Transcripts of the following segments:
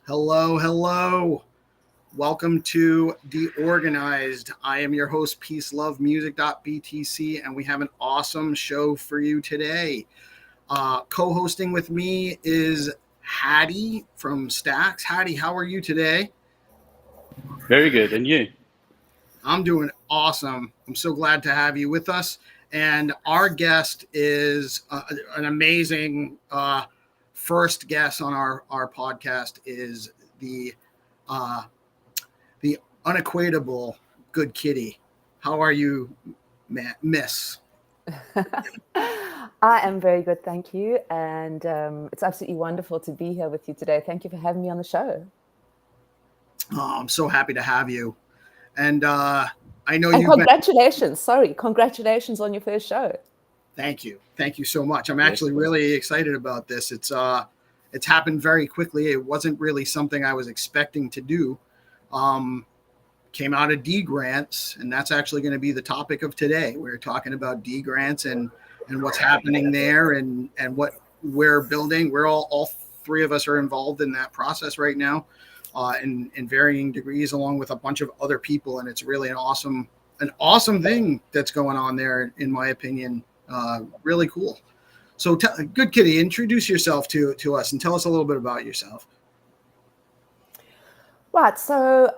Hello, hello. Welcome to DeOrganized. I am your host, PeaceLoveMusic.btc, and we have an awesome show for you today. Co-hosting with me is Haddy from Stacks. Haddy, how are you today? Very good. And you? I'm doing awesome. I'm so glad to have you with us. And our guest is an amazing first guest on our podcast is uh, the unequatable Goodkitty. How are you, Miss? I am very good, thank you. And it's absolutely wonderful to be here with you today. Thank you for having me on the show. Oh, I'm so happy to have you. And I know and you've been. Congratulations on your first show. Thank you so much. I'm actually really excited about this. It's happened very quickly. It wasn't really something I was expecting to do. Came out of DeGrants, and that's actually going to be the topic of today. We're talking about DeGrants and what's happening there and what we're building. We're all three of us are involved in that process right now, in varying degrees, along with a bunch of other people. And it's really an awesome thing that's going on there, in my opinion. Really cool. So, Goodkitty, introduce yourself to us and tell us a little bit about yourself. Right. So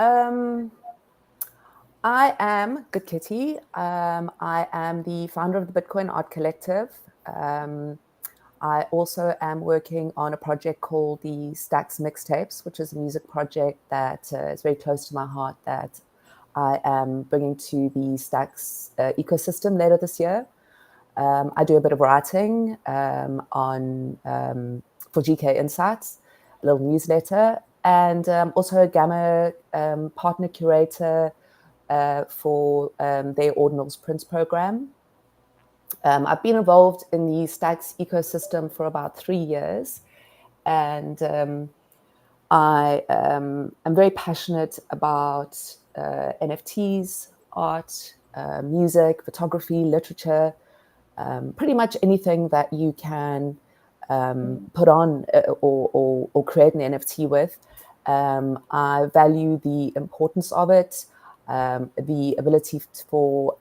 I am Goodkitty. I am the founder of the Bitcoin Art Collective. I also am working on a project called the Stacks Mixtapes, which is a music project that is very close to my heart that I am bringing to the Stacks ecosystem later this year. I do a bit of writing for GK Insights, a little newsletter, and also a Gamma partner curator for their Ordinals Prints program. I've been involved in the Stacks ecosystem for about 3 years, and I am very passionate about NFTs, art, music, photography, literature, pretty much anything that you can put on or create an NFT with. I value the importance of it, the ability for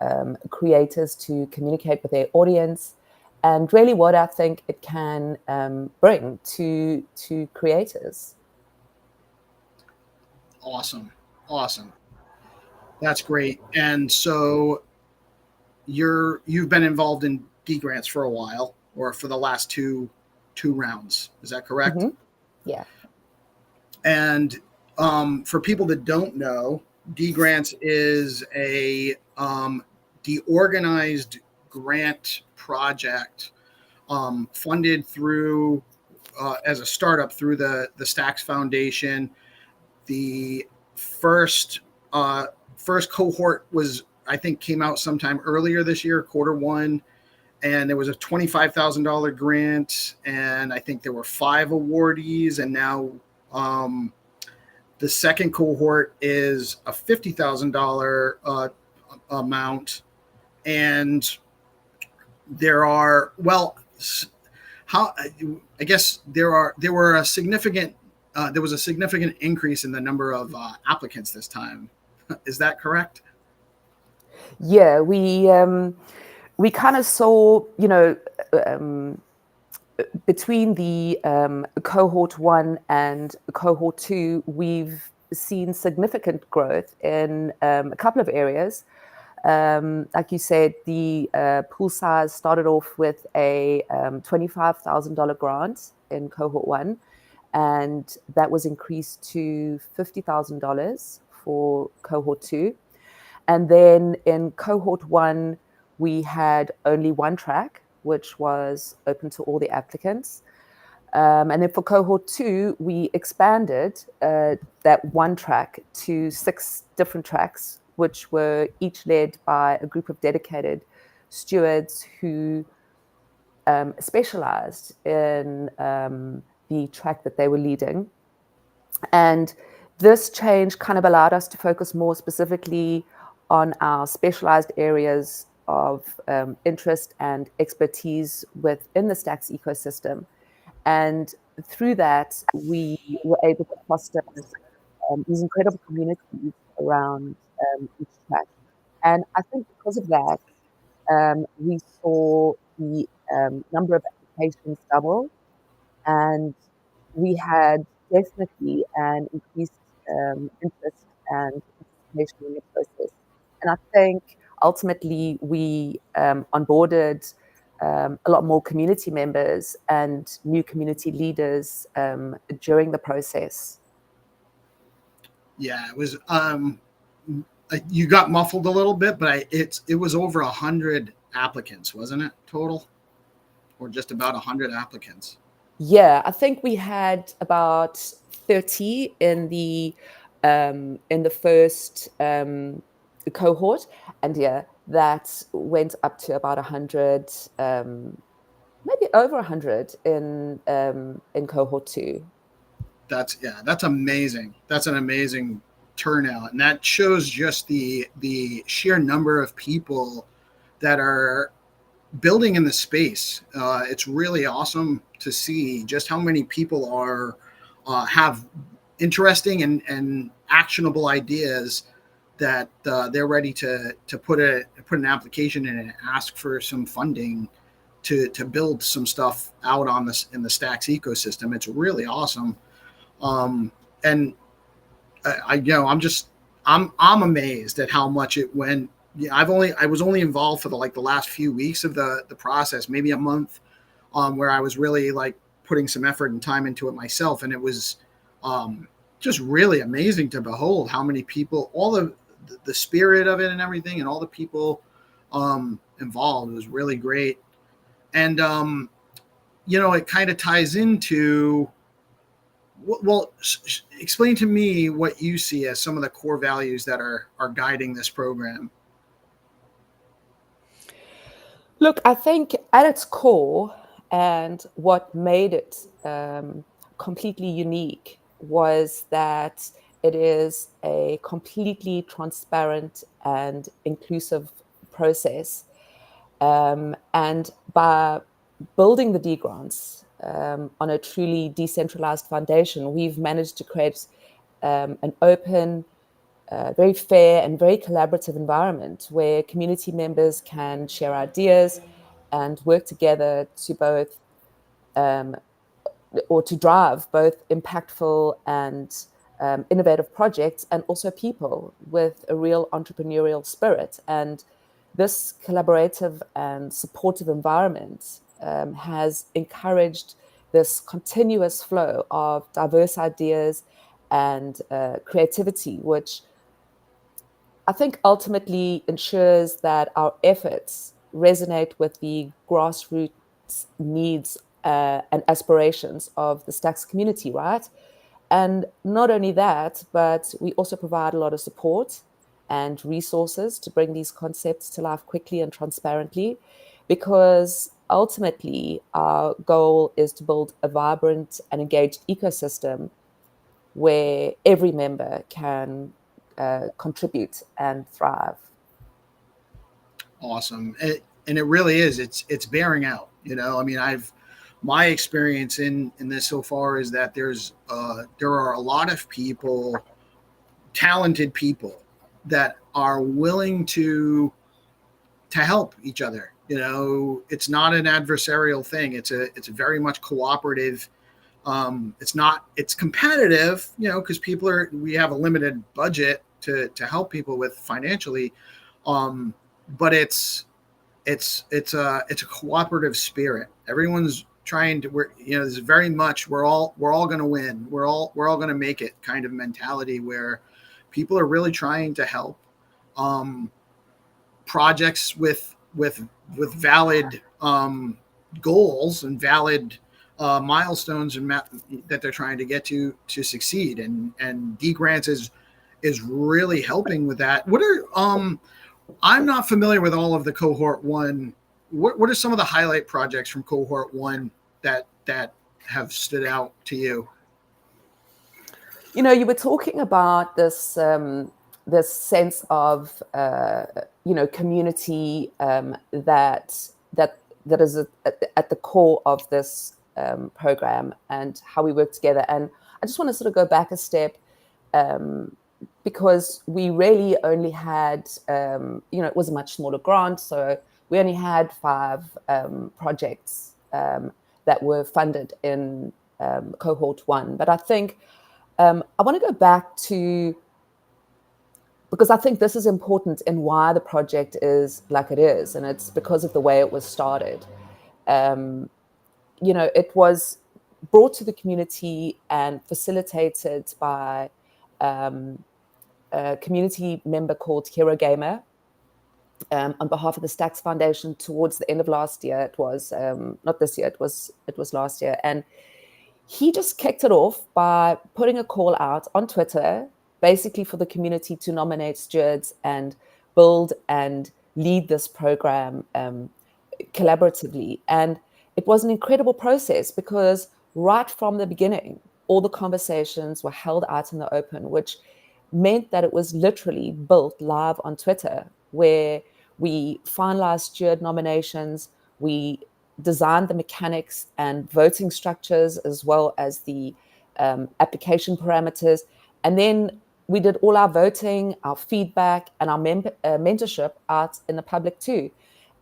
creators to communicate with their audience, and really what I think it can bring to creators. Awesome. That's great. And so you've been involved in DeGrants for a while, or for the last two rounds. Is that correct? Mm-hmm. Yeah. And for people that don't know, DeGrants is a DeOrganized grant project funded through as a startup through the Stacks Foundation. The first cohort came out sometime earlier this year, Q1, and there was a $25,000 grant, and I think there were 5 awardees, and now the second cohort is a $50,000 amount, and there was a significant increase in the number of applicants this time. Is that correct? Yeah, we kind of saw, between the cohort 1 and cohort 2, we've seen significant growth in a couple of areas. Like you said, the pool size started off with a $25,000 grant in cohort 1, and that was increased to $50,000 for cohort 2. And then in cohort 1, we had only one track, which was open to all the applicants. And then for cohort 2, we expanded that one track to 6 different tracks, which were each led by a group of dedicated stewards who specialized in the track that they were leading. And this change kind of allowed us to focus more specifically on our specialized areas of interest and expertise within the Stacks ecosystem. And through that, we were able to foster these incredible communities around each track. And I think because of that, we saw the number of applications double, and we had definitely an increased interest and participation in the process. And I think ultimately we onboarded a lot more community members and new community leaders during the process. Yeah, it was. You got muffled a little bit, but it was over 100 applicants, wasn't it, total, or just about 100 applicants? Yeah, I think we had about 30 in the first cohort, and yeah, that went up to about 100, maybe over 100 in cohort 2. That's amazing. That's an amazing turnout, and that shows just the sheer number of people that are building in the space. It's really awesome to see just how many people are have interesting and actionable ideas that they're ready to put an application in and ask for some funding to build some stuff out on this in the Stacks ecosystem. It's really awesome. And I'm amazed at how much it went. Yeah, I was only involved for the last few weeks of the process, maybe a month, where I was really like putting some effort and time into it myself, and it was just really amazing to behold how many people, all the spirit of it and everything, and all the people involved. It was really great, and it kind of ties into. Well, explain to me what you see as some of the core values that are guiding this program. Look, I think at its core, and what made it completely unique was that it is a completely transparent and inclusive process. And by building the DeGrants on a truly decentralized foundation, we've managed to create an open, very fair and very collaborative environment where community members can share ideas and work together to both or to drive both impactful and innovative projects, and also people with a real entrepreneurial spirit. And this collaborative and supportive environment has encouraged this continuous flow of diverse ideas and creativity, which I think ultimately ensures that our efforts resonate with the grassroots needs and aspirations of the Stacks community, right? And not only that, but we also provide a lot of support and resources to bring these concepts to life quickly and transparently, because ultimately our goal is to build a vibrant and engaged ecosystem where every member can contribute and thrive. Awesome. And it really is. It's bearing out. I mean, my experience in this so far is that there are a lot of people, talented people, that are willing to help each other. It's not an adversarial thing. It's a very much cooperative. It's competitive, because we have a limited budget to help people with financially. But it's a cooperative spirit. Everyone's trying to there's very much we're all going to win. We're all going to make it kind of mentality, where people are really trying to help projects with valid goals and valid milestones that they're trying to get to succeed. And DeGrants is really helping with that. What are I'm not familiar with all of the cohort 1. What are some of the highlight projects from cohort 1 that have stood out to you? You were talking about this this sense of community that is at the core of this program and how we work together. And I just want to sort of go back a step, because we really only had, it was a much smaller grant, so we only had 5 projects that were funded in cohort 1. But I think I want to go back to, because I think this is important in why the project is like it is, and it's because of the way it was started. It was brought to the community and facilitated by a community member called Hero Gamer, on behalf of the Stacks Foundation towards the end of last year. It was not this year, it was last year. And he just kicked it off by putting a call out on Twitter, basically for the community to nominate stewards and build and lead this program collaboratively. And it was an incredible process, because right from the beginning, all the conversations were held out in the open, which meant that it was literally built live on Twitter, where we finalized steward nominations, we designed the mechanics and voting structures, as well as the application parameters. And then we did all our voting, our feedback, and our mentorship out in the public too.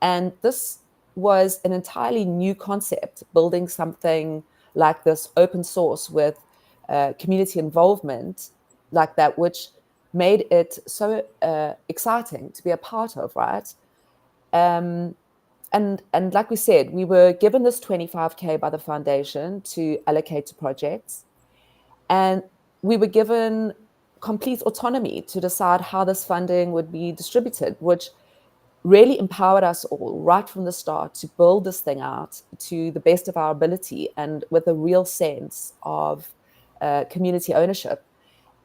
And this was an entirely new concept, building something like this open source with community involvement like that, which made it so exciting to be a part of, right? And like we said, we were given this 25K by the foundation to allocate to projects, and we were given complete autonomy to decide how this funding would be distributed, which really empowered us all right from the start to build this thing out to the best of our ability and with a real sense of community ownership.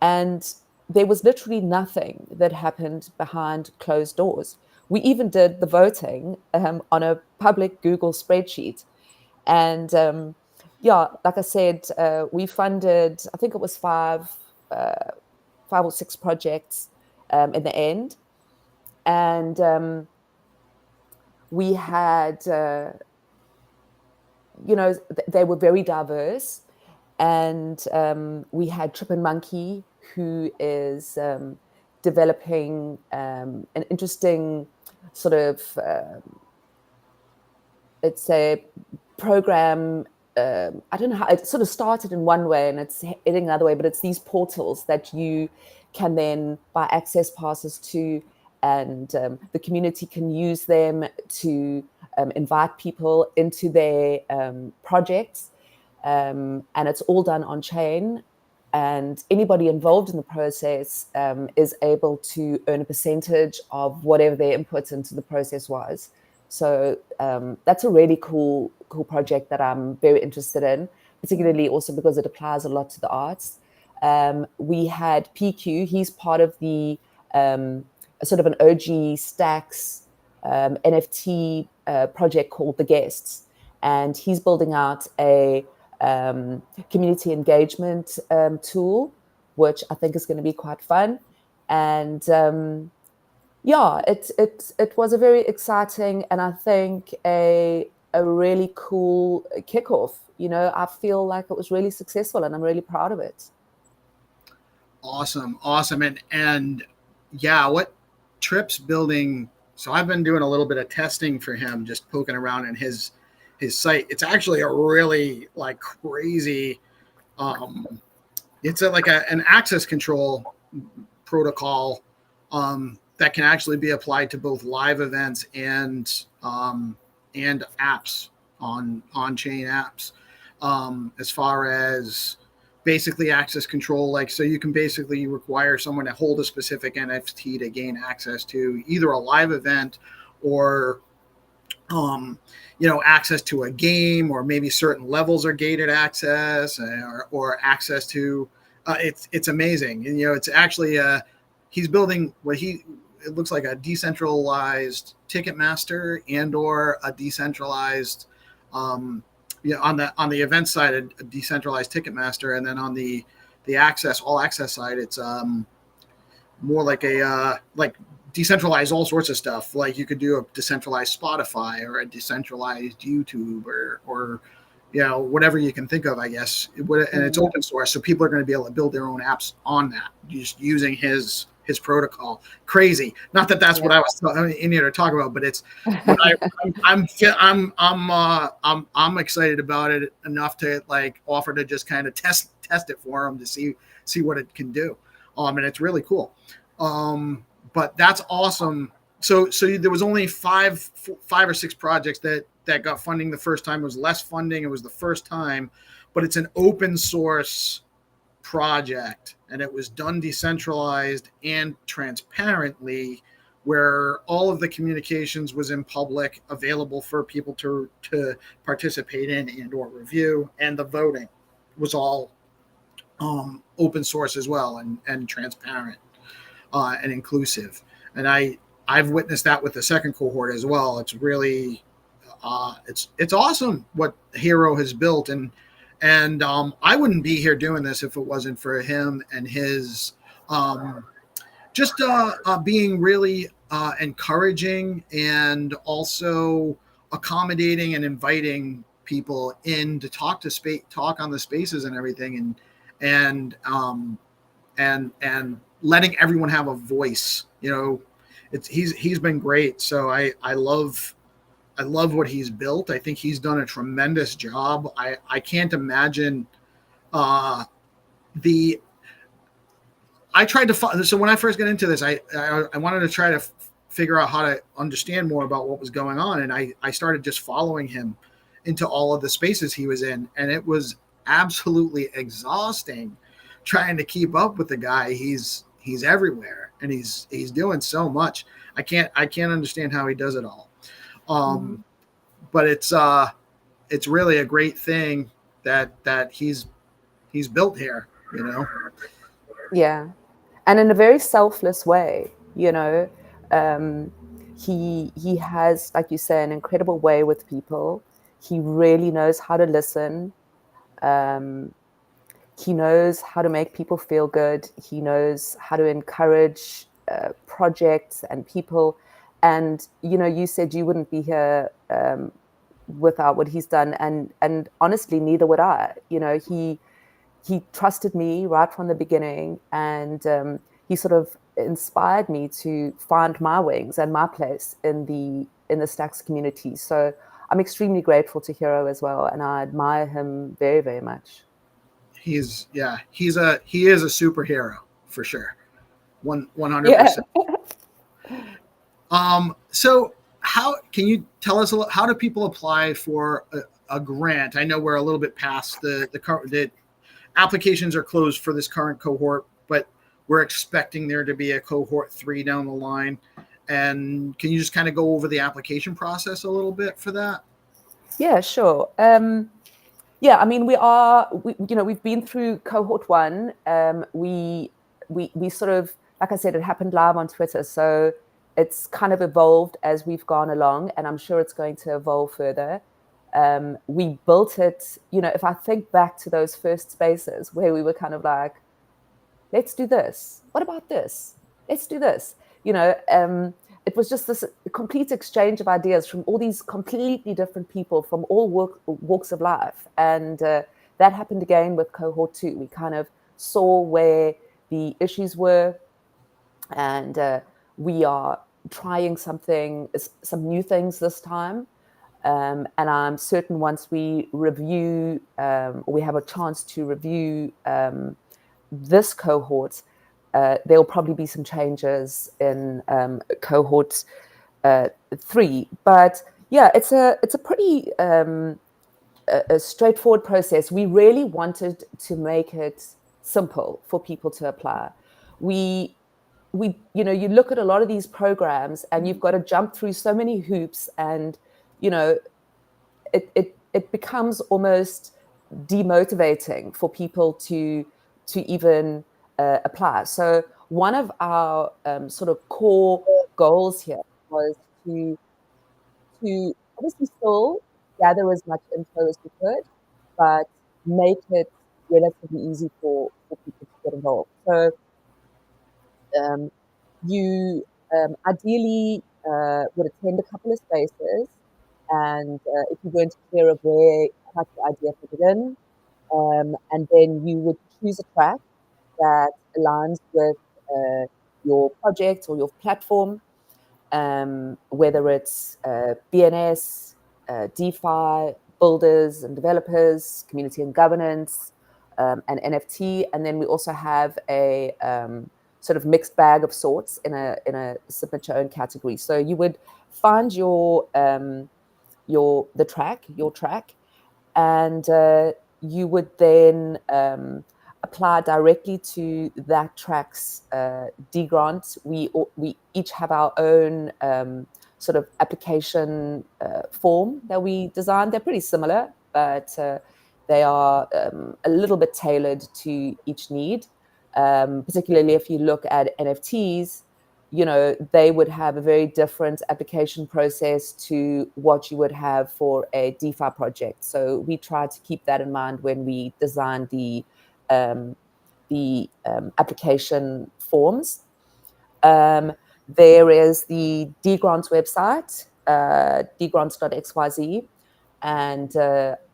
And there was literally nothing that happened behind closed doors. We even did the voting on a public Google spreadsheet. And like I said, we funded, I think it was 5 or 6 projects in the end. And we had, they were very diverse. And we had Trip and Monkey, who is developing an interesting sort of, it's a program. I don't know how it sort of started in one way and it's heading another way, but it's these portals that you can then buy access passes to, and the community can use them to invite people into their projects. And it's all done on chain, and anybody involved in the process is able to earn a percentage of whatever their input into the process was. So that's a really cool project that I'm very interested in, particularly also because it applies a lot to the arts. We had PQ, he's part of the sort of an OG Stacks NFT project called The Guests, and he's building out a community engagement tool, which I think is going to be quite fun. And it was a very exciting and I think a really cool kickoff. I feel like it was really successful and I'm really proud of it. Awesome. And yeah, what Trip's building. So I've been doing a little bit of testing for him, just poking around in his site. It's actually a really like crazy, it's an access control protocol that can actually be applied to both live events and apps on-chain apps, as far as basically access control. Like, so you can basically require someone to hold a specific NFT to gain access to either a live event or access to a game, or maybe certain levels are gated access, or access to it's amazing. And it's actually he's building it looks like a decentralized Ticketmaster and or a decentralized on the event side, a decentralized Ticketmaster, and then on the all access side, it's more like a decentralized all sorts of stuff. Like you could do a decentralized Spotify or a decentralized YouTube or whatever you can think of, I guess. And it's open source, so people are going to be able to build their own apps on that, just using his protocol. Crazy. Not that that's what I was in here to talk about, but it's what I'm excited about it enough to like offer to just kind of test it for him to see what it can do. And it's really cool. But that's awesome. So there was only five or six projects that got funding the first time. It was less funding. It was the first time, but it's an open source project, and it was done decentralized and transparently, where all of the communications was in public, available for people to participate in and or review, and the voting was all open source as well, and transparent and inclusive. And I've witnessed that with the second cohort as well. It's really it's awesome what Hero has built, and I wouldn't be here doing this if it wasn't for him and his just being really encouraging, and also accommodating and inviting people in to talk on the spaces and everything, and letting everyone have a voice. He's been great. So I love what he's built. I think he's done a tremendous job. I can't imagine I tried to so when I first got into this, I wanted to try to figure out how to understand more about what was going on, and I started just following him into all of the spaces he was in, and it was absolutely exhausting trying to keep up with the guy. He's everywhere, and he's doing so much. I can't understand how he does it all. But it's really a great thing that he's built here, Yeah. And in a very selfless way, he has, like you say, an incredible way with people. He really knows how to listen. He knows how to make people feel good. He knows how to encourage projects and people. And, you said you wouldn't be here without what he's done. And honestly, neither would I. He trusted me right from the beginning, and he sort of inspired me to find my wings and my place in the Stacks community. So I'm extremely grateful to Hero as well, and I admire him very, very much. He is a superhero for sure. 100%. So how can you tell us how do people apply for a grant? I know we're a little bit past the applications are closed for this current cohort, but we're expecting there to be a cohort 3 down the line. And can you just kind of go over the application process a little bit for that? Yeah, sure. I mean, we've been through cohort 1. We sort of, like I said, it happened live on Twitter. So it's kind of evolved as we've gone along, and I'm sure it's going to evolve further. We built it, if I think back to those first spaces where we were kind of like, let's do this. What about this? Let's do this. It was just this complete exchange of ideas from all these completely different people from all walks of life. And that happened again with cohort 2. We kind of saw where the issues were, and we are trying some new things this time. And I'm certain once we review, or we have a chance to review this cohort, there'll probably be some changes in cohort 3. But yeah, it's a pretty a straightforward process. We really wanted to make it simple for people to apply. We you look at a lot of these programs, and you've got to jump through so many hoops, and it becomes almost demotivating for people to even apply. So one of our sort of core goals here was to obviously still gather as much info as we could, but make it relatively easy for people to get involved. So you ideally would attend a couple of spaces, and if you weren't clear of where track your idea, put it in, and then you would choose a track that aligns with your project or your platform, whether it's BNS, DeFi, builders and developers, community and governance, and NFT. And then we also have a sort of mixed bag of sorts in a submit your own category. So you would find your track, and you would then apply directly to that track's DeGrants. We each have our own sort of application form that we designed. They're pretty similar, but they are a little bit tailored to each need. Particularly if you look at NFTs, they would have a very different application process to what you would have for a DeFi project. So we try to keep that in mind when we design the application forms. There is the DeGrants website, degrants.xyz, and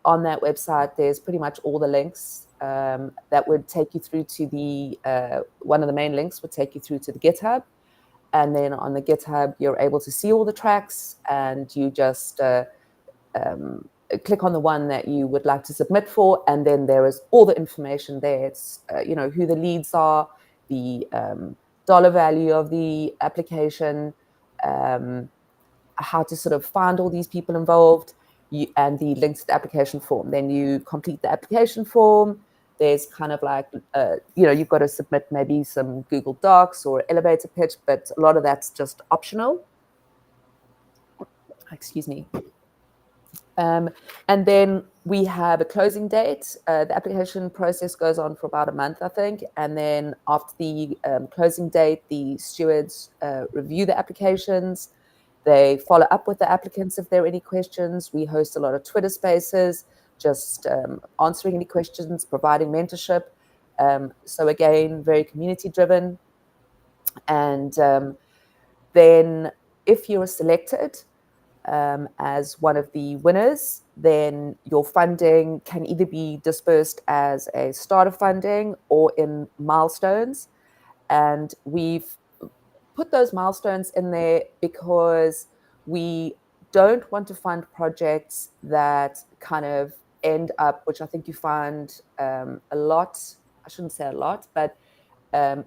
on that website, there's pretty much all the links that would take you through to one of the main links would take you through to the GitHub. And then on the GitHub, you're able to see all the tracks, and you just click on the one that you would like to submit for, and then there is all the information there. It's who the leads are, the dollar value of the application, how to sort of find all these people involved, and the links to the application form. Then you complete the application form. There's kind of like, you've got to submit maybe some Google Docs or elevator pitch, but a lot of that's just optional. Excuse me. And then we have a closing date. The application process goes on for about a month, I think. And then after the closing date, the stewards review the applications. They follow up with the applicants if there are any questions. We host a lot of Twitter spaces, just answering any questions, providing mentorship. So again, very community driven. And then if you're selected as one of the winners, then your funding can either be dispersed as a starter funding or in milestones. And we've put those milestones in there because we don't want to fund projects that kind of end up, which I think you find a lot, I shouldn't say a lot, but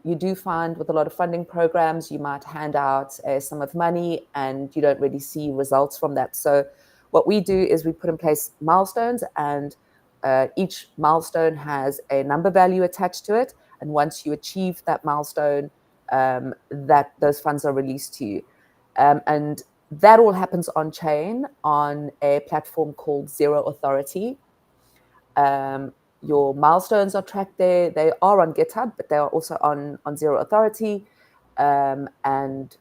you do find with a lot of funding programs, you might hand out a sum of money and you don't really see results from that. So what we do is we put in place milestones, and each milestone has a number value attached to it. And once you achieve that milestone, those funds are released to you. And that all happens on chain on a platform called Zero Authority. Your milestones are tracked there. They are on GitHub, but they are also on Zero Authority. And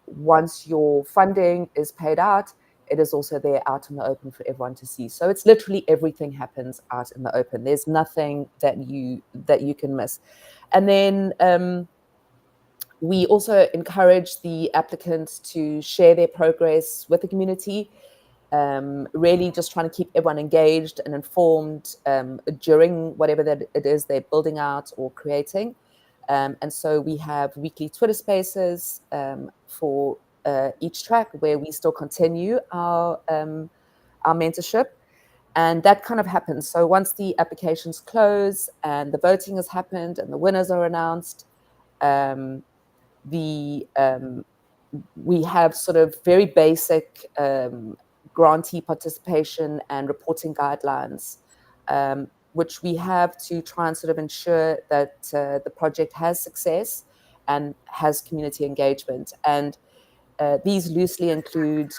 once your funding is paid out, it is also there out in the open for everyone to see. So it's literally everything happens out in the open. There's nothing that you can miss. And then we also encourage the applicants to share their progress with the community. Really just trying to keep everyone engaged and informed during whatever that it is they're building out or creating. And so we have weekly Twitter spaces for each track where we still continue our mentorship. And that kind of happens. So once the applications close and the voting has happened and the winners are announced, we have sort of very basic grantee participation and reporting guidelines, which we have to try and sort of ensure that the project has success and has community engagement. And these loosely include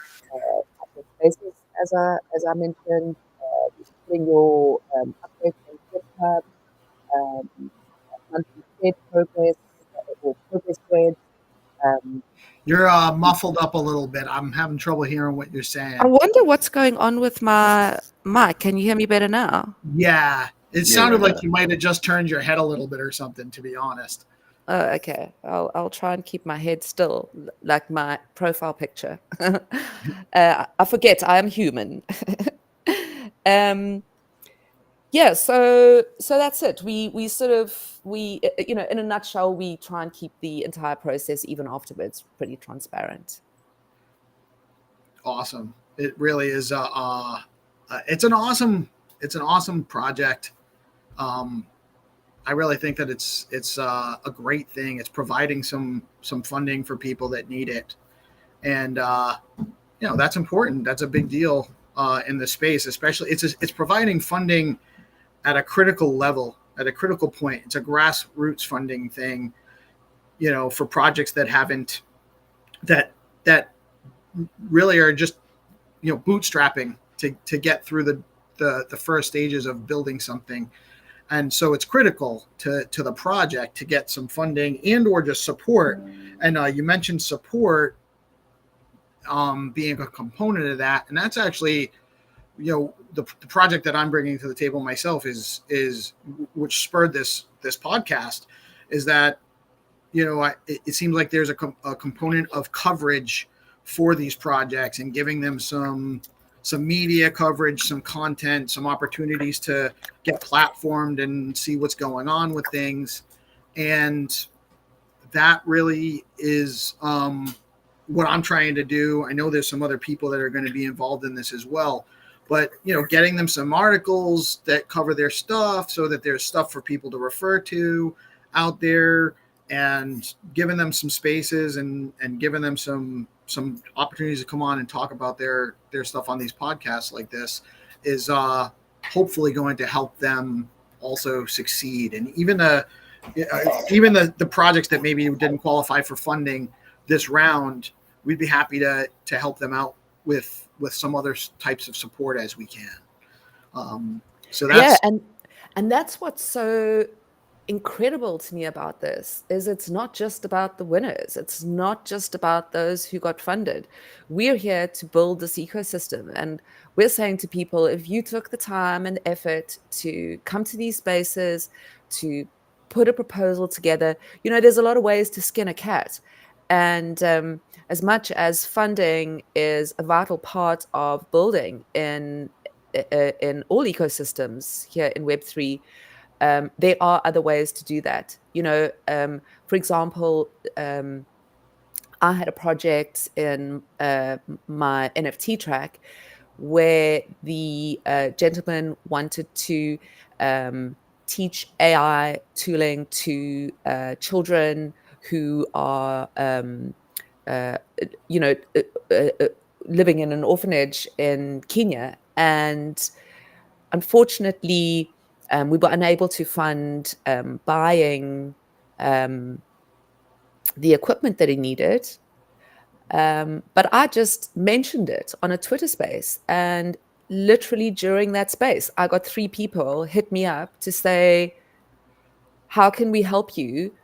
spaces, as I mentioned, putting your updates on GitHub, monthly thread progress or progress threads. You're muffled up a little bit. I'm having trouble hearing what you're saying. I wonder what's going on with my mic. Can you hear me better now? Yeah, it sounded like you might have just turned your head a little bit or something, to be honest. Oh, okay. I'll try and keep my head still, like my profile picture. I forget I am human. Yeah, so that's it. We sort of, in a nutshell, we try and keep the entire process, even afterwards, pretty transparent. Awesome. It really is. It's an awesome project. I really think that it's a great thing. It's providing some funding for people that need it, and that's important. That's a big deal in the space, especially it's providing funding at a critical level, at a critical point. It's a grassroots funding thing, for projects that haven't that really are just bootstrapping to get through the first stages of building something. And so it's critical to the project to get some funding and or just support. And you mentioned support being a component of that, and that's actually the project that I'm bringing to the table myself is which spurred this podcast, is that it seems like there's a component of coverage for these projects and giving them some media coverage, some content, some opportunities to get platformed and see what's going on with things. And that really is what I'm trying to do. I know there's some other people that are going to be involved in this as well, but getting them some articles that cover their stuff so that there's stuff for people to refer to out there, and giving them some spaces and giving them some opportunities to come on and talk about their stuff on these podcasts like this is hopefully going to help them also succeed. And even the projects that maybe didn't qualify for funding this round, we'd be happy to help them out with some other types of support as we can. So that's and that's what's so incredible to me about this, is it's not just about the winners. It's not just about those who got funded. We're here to build this ecosystem, and we're saying to people, if you took the time and effort to come to these spaces, to put a proposal together, there's a lot of ways to skin a cat. And as much as funding is a vital part of building in all ecosystems here in Web3, there are other ways to do that. For example, I had a project in my NFT track where the gentleman wanted to teach AI tooling to children who are, living in an orphanage in Kenya. And unfortunately, we were unable to fund buying the equipment that he needed. But I just mentioned it on a Twitter space, and literally during that space, I got 3 people hit me up to say, how can we help you?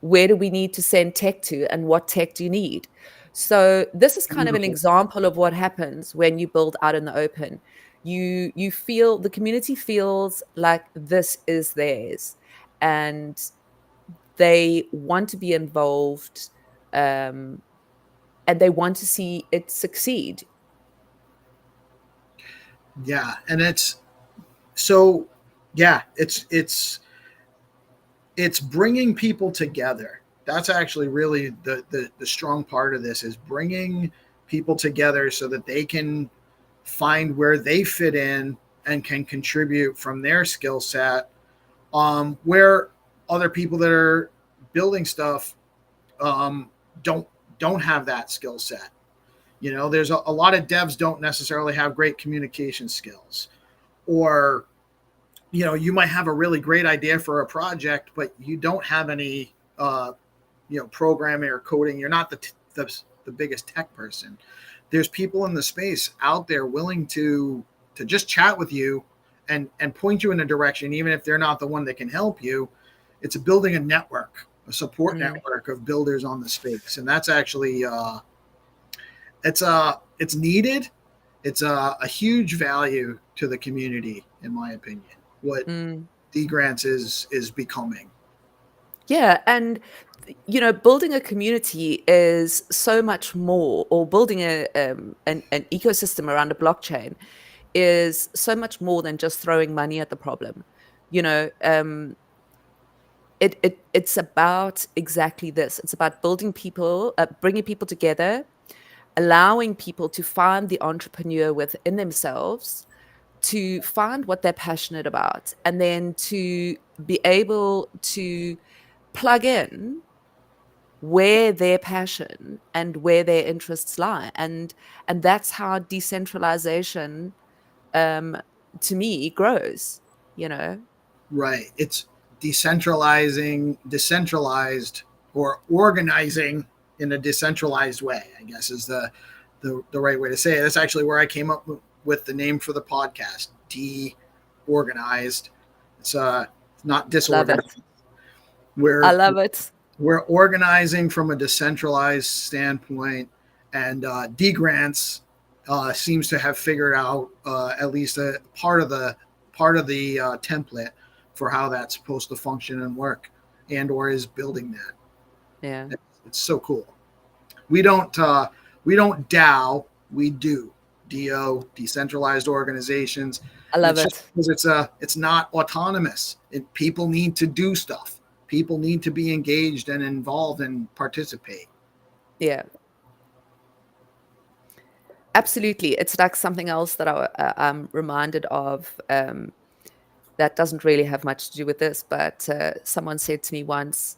Where do we need to send tech to, and what tech do you need? So this is kind of an example of what happens when you build out in the open. You feel, the community feels like this is theirs, and they want to be involved, and they want to see it succeed. Yeah, and it's bringing people together. That's actually really the strong part of this, is bringing people together so that they can find where they fit in and can contribute from their skill set, where other people that are building stuff don't have that skill set. There's a lot of devs don't necessarily have great communication skills, or you might have a really great idea for a project, but you don't have any programming or coding. You're not the biggest tech person. There's people in the space out there willing to just chat with you and point you in a direction, even if they're not the one that can help you. It's building a network, a support network of builders on the space. And that's actually, it's needed. It's a huge value to the community, in my opinion, what DeGrants is becoming. Yeah. And building a community is so much more, or building an ecosystem around a blockchain is so much more than just throwing money at the problem. You know, it's about exactly this. It's about building people, bringing people together, allowing people to find the entrepreneur within themselves, to find what they're passionate about, and then to be able to plug in where their passion and where their interests lie. And that's how decentralization, to me, grows, you know. Right. It's decentralized, or organizing in a decentralized way, I guess is the right way to say it. That's actually where I came up with the name for the podcast, DeOrganized. It's not disorganized. I love it. We're organizing from a decentralized standpoint, and DeGrants seems to have figured out at least a part of the template for how that's supposed to function and work, and or is building that. Yeah, it's so cool. We don't DAO, we do decentralized organizations. I love it because it's not autonomous. People need to do stuff. People need to be engaged and involved and participate. Yeah, absolutely. It's like something else that I'm reminded of, that doesn't really have much to do with this, but someone said to me once,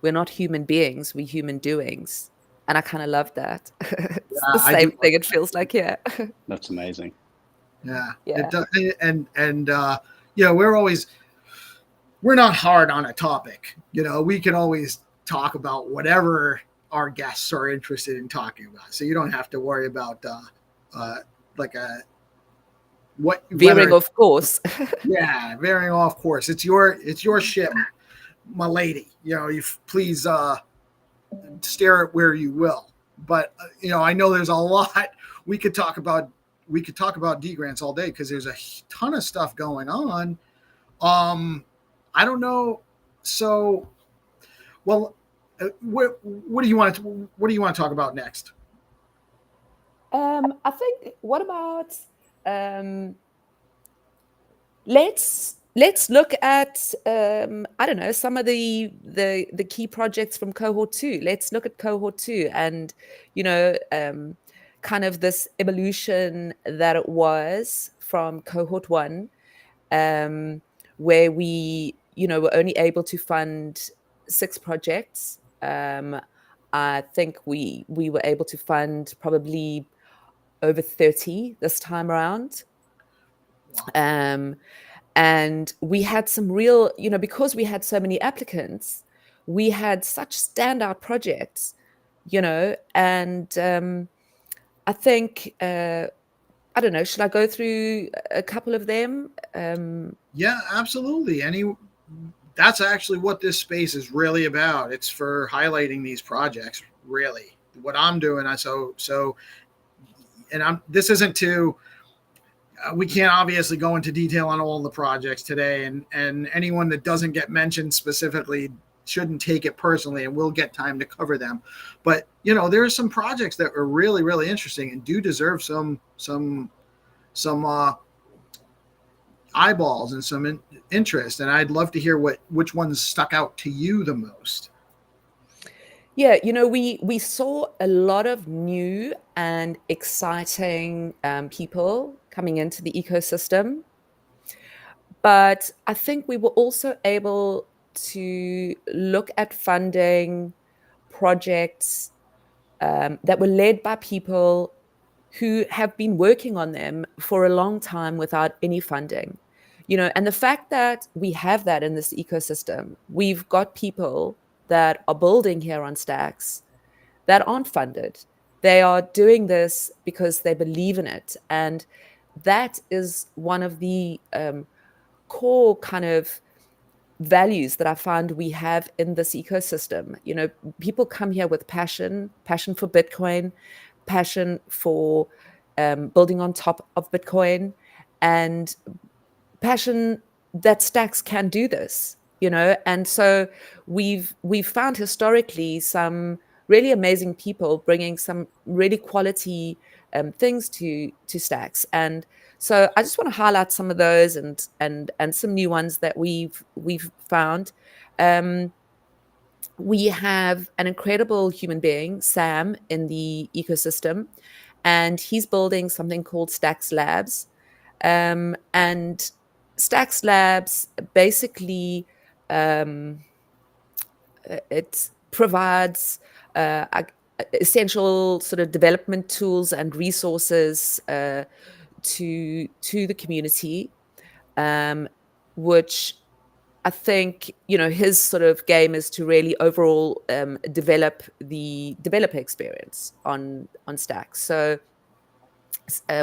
we're not human beings, we're human doings. And I kind of love that. It's the same thing it feels like, yeah. That's amazing. Yeah. Yeah. It does, and we're not hard on a topic. You know, we can always talk about whatever our guests are interested in talking about. So you don't have to worry about veering off course. Yeah, veering off course. It's your ship, my lady. You know, you please steer it where you will. But I know there's a lot we could talk about. We could talk about DeGrants all day because there's a ton of stuff going on. I don't know. So, well, what do you want to talk about next? I think. What about? Let's look at I don't know, some of the key projects from cohort 2. Let's look at cohort 2 and kind of this evolution that it was from cohort 1, where we were only able to fund 6 projects. I think we were able to fund probably over 30 this time around. And we had some real, because we had so many applicants, we had such standout projects, and I think, I don't know, should I go through a couple of them? Yeah, absolutely. That's actually what this space is really about. It's for highlighting these projects, really. What I'm doing, this isn't to, we can't obviously go into detail on all the projects today, and anyone that doesn't get mentioned specifically shouldn't take it personally, and we'll get time to cover them. But there are some projects that are really, really interesting and do deserve some eyeballs and some interest. And I'd love to hear which ones stuck out to you the most. Yeah, we saw a lot of new and exciting people coming into the ecosystem. But I think we were also able to look at funding projects that were led by people who have been working on them for a long time without any funding. And the fact that we have that in this ecosystem, we've got people that are building here on Stacks that aren't funded. They are doing this because they believe in it. And that is one of the core kind of values that I find we have in this ecosystem. People come here with passion for Bitcoin, passion for building on top of Bitcoin, and passion that Stacks can do this. And so we've found historically some really amazing people bringing some really quality things to Stacks. And So I just want to highlight some of those and some new ones that we've found. We have an incredible human being, Sam, in the ecosystem, and he's building something called Stacks Labs. And Stacks Labs basically it provides essential sort of development tools and resources to the community, which I think, his sort of game is to really overall develop the developer experience on Stacks. So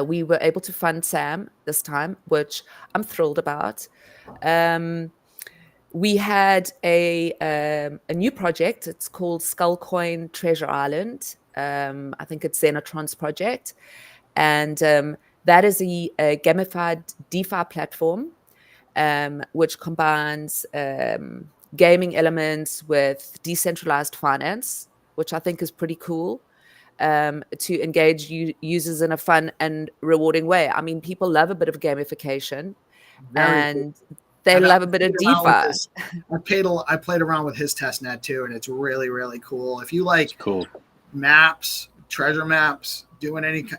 we were able to fund Sam this time, which I'm thrilled about. We had a new project. It's called Skullcoin Treasure Island. I think it's Zenotron's project. And that is a gamified DeFi platform, which combines gaming elements with decentralized finance, which I think is pretty cool, to engage users in a fun and rewarding way. I mean, people love a bit of gamification, and they love a bit of DeFi. I played around with his testnet too, and it's really, really cool. If you like maps, treasure maps,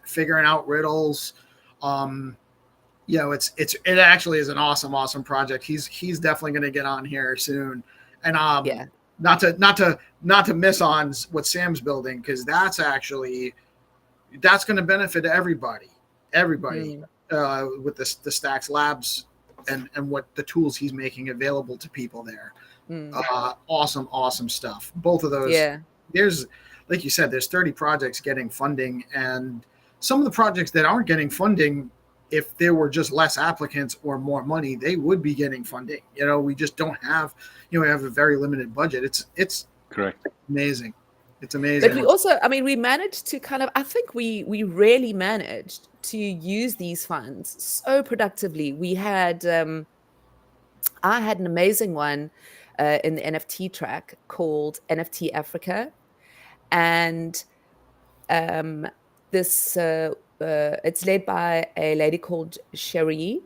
figuring out riddles, it actually is an awesome project. He's definitely going to get on here soon, and not to miss on what Sam's building, because that's going to benefit everybody with the Stacks Labs and what the tools he's making available to people there. Awesome stuff. Both of those. There's, like you said, there's 30 projects getting funding, and some of the projects that aren't getting funding, if there were just less applicants or more money, they would be getting funding. We just don't have, we have a very limited budget. It's correct. Amazing. It's amazing. But we also, we managed to I think we really managed to use these funds so productively. We had, I had an amazing one in the NFT track called NFT Africa. And this, it's led by a lady called Sherry,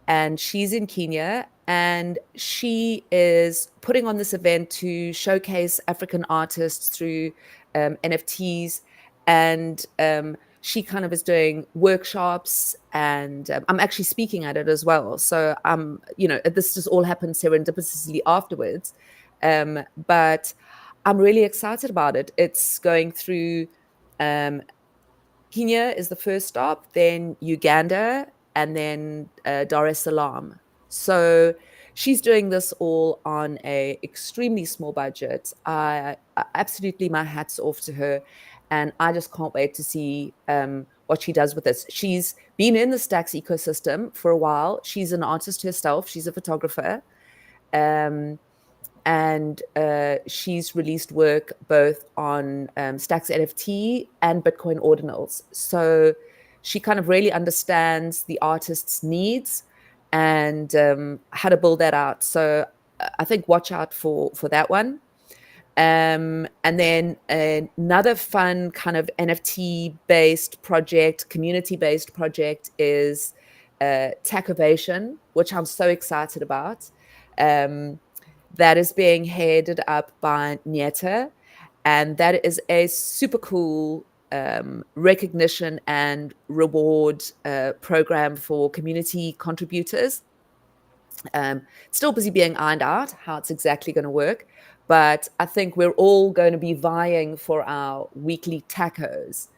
and she's in Kenya, and she is putting on this event to showcase African artists through NFTs, and she is doing workshops, and I'm actually speaking at it as well. So this just all happened serendipitously afterwards, but I'm really excited about it. It's going through Kenya is the first stop, then Uganda, and then Dar es Salaam. So she's doing this all on a extremely small budget. Absolutely, my hat's off to her, and I just can't wait to see what she does with this. She's been in the Stacks ecosystem for a while. She's an artist herself. She's a photographer. And she's released work both on Stacks NFT and Bitcoin ordinals. So she really understands the artist's needs and how to build that out. So I think watch out for that one. And then another fun NFT-based project, community-based project is Tacovation, which I'm so excited about. That is being headed up by Nieta, and that is a super cool recognition and reward program for community contributors. Still busy being ironed out how it's exactly going to work, but I think we're all going to be vying for our weekly tacos.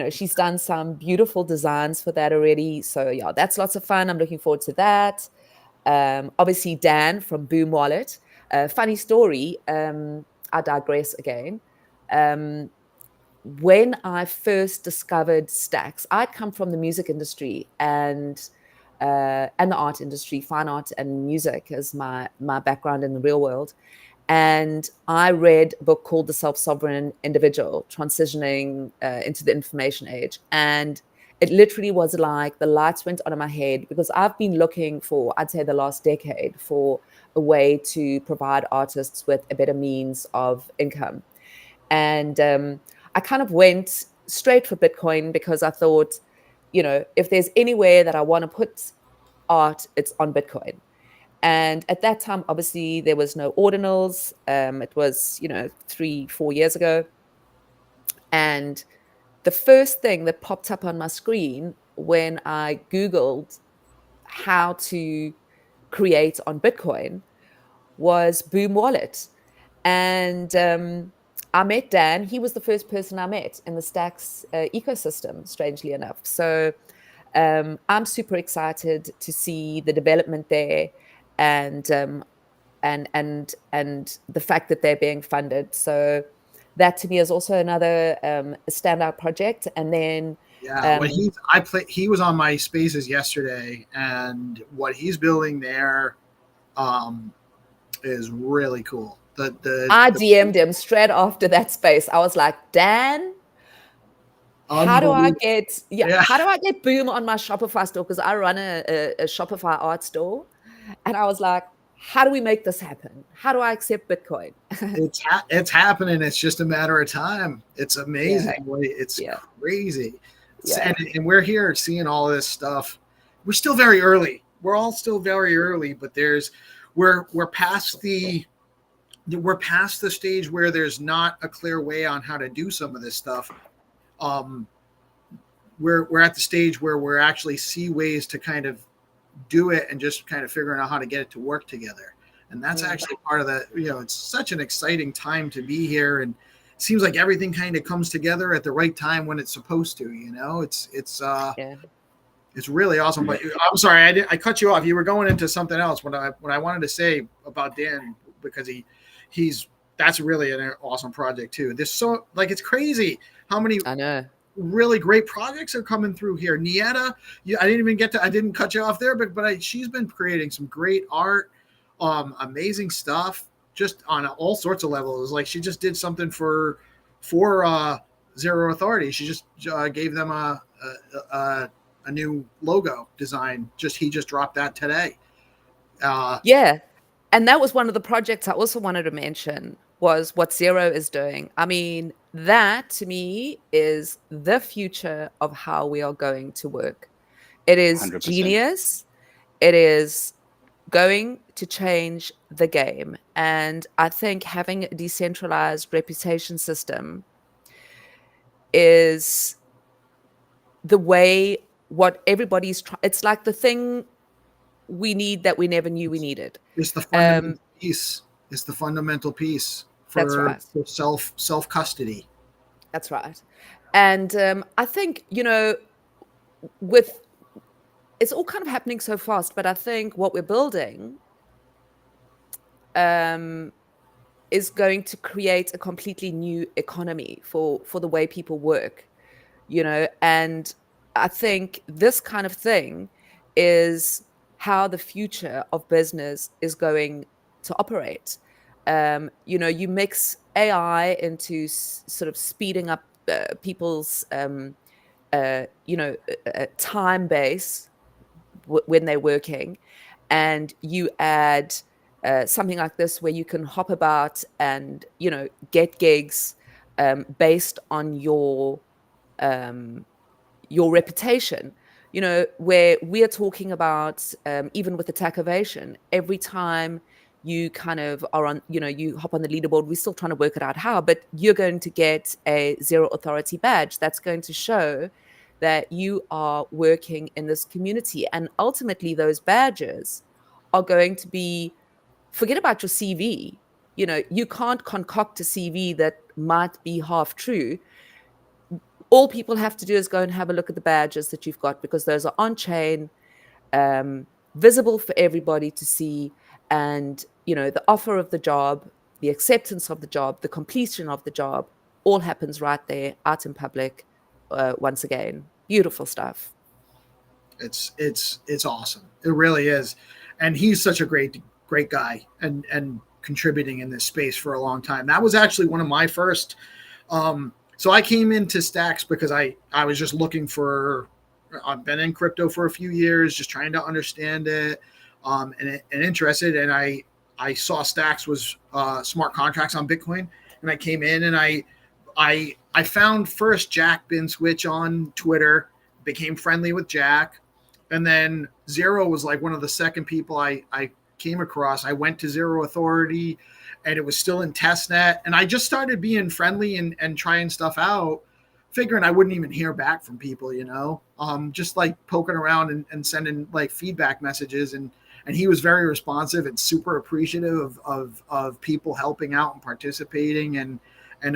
She's done some beautiful designs for that already, so yeah, that's lots of fun. I'm looking forward to that. Obviously, Dan from Boom Wallet. Funny story, I digress again. When I first discovered Stacks, I'd come from the music industry and the art industry, fine art and music as my background in the real world. And I read a book called The Self-Sovereign Individual, Transitioning into the Information Age. And it literally was like the lights went on in my head, because I've been looking for, I'd say the last decade, for a way to provide artists with a better means of income. And I went straight for Bitcoin because I thought if there's anywhere that I want to put art, it's on Bitcoin. And at that time, obviously, there was no ordinals. It was, 3-4 years ago. And the first thing that popped up on my screen when I Googled how to create on Bitcoin was Boom Wallet. And I met Dan. He was the first person I met in the Stacks ecosystem, strangely enough. So I'm super excited to see the development there, and the fact that they're being funded. So that to me is also another standout project. And then he was on my spaces yesterday, and what he's building there is really cool. I DM'd him straight after that space. I was like, Dan, how do I get Boom on my Shopify store? Because I run a Shopify art store. And I was like, how do we make this happen? How do I accept Bitcoin? It's happening. It's just a matter of time. It's amazing. Yeah. It's crazy. Yeah. And we're here seeing all this stuff. We're still very early. We're all still very early, but we're past the stage where there's not a clear way on how to do some of this stuff. We're at the stage where we're actually see ways to kind of do it and just kind of figuring out how to get it to work together. And that's actually part of that. It's such an exciting time to be here, and it seems like everything kind of comes together at the right time when it's supposed to. It's really awesome. But I'm sorry, I cut you off. You were going into something else when I wanted to say about Dan, because that's really an awesome project too. It's crazy how many really great projects are coming through here. Nieta, I didn't cut you off there, but she's been creating some great art, amazing stuff, just on all sorts of levels. Like she just did something for Zero Authority. She just gave them a new logo design. He just dropped that today. And that was one of the projects I also wanted to mention, was what Zero is doing. I mean, that to me is the future of how we are going to work. It is 100%. Genius. It is going to change the game. And I think having a decentralized reputation system is the way what everybody's trying. It's like the thing we need that we never knew we needed. It's the fundamental piece. It's the fundamental piece for self custody. That's right. And I think, it's all kind of happening so fast, but I think what we're building is going to create a completely new economy for the way people work, and I think this kind of thing is how the future of business is going to operate. You mix AI into sort of speeding up people's, time base when they're working, and you add something like this where you can hop about and get gigs based on your reputation. Where we are talking about, even with Attack Ovation, every time you kind of are on, you hop on the leaderboard, we're still trying to work it out how, but you're going to get a Zero Authority badge that's going to show that you are working in this community. And ultimately, those badges are going to be, forget about your CV. You can't concoct a CV that might be half true. All people have to do is go and have a look at the badges that you've got, because those are on-chain, visible for everybody to see. And, the offer of the job, the acceptance of the job, the completion of the job, all happens right there, out in public, once again. Beautiful stuff. It's awesome. It really is. And he's such a great guy and contributing in this space for a long time. That was actually one of my first... So I came into Stacks because I was just looking for, I've been in crypto for a few years, just trying to understand it, and interested. And I saw Stacks was smart contracts on Bitcoin, and I came in and I found first Jack Bin Switch on Twitter, became friendly with Jack. And then Zero was like one of the second people I came across. I went to Zero Authority, and it was still in testnet. And I just started being friendly and trying stuff out, figuring I wouldn't even hear back from people, just like poking around and sending like feedback messages. And he was very responsive and super appreciative of people helping out and participating. And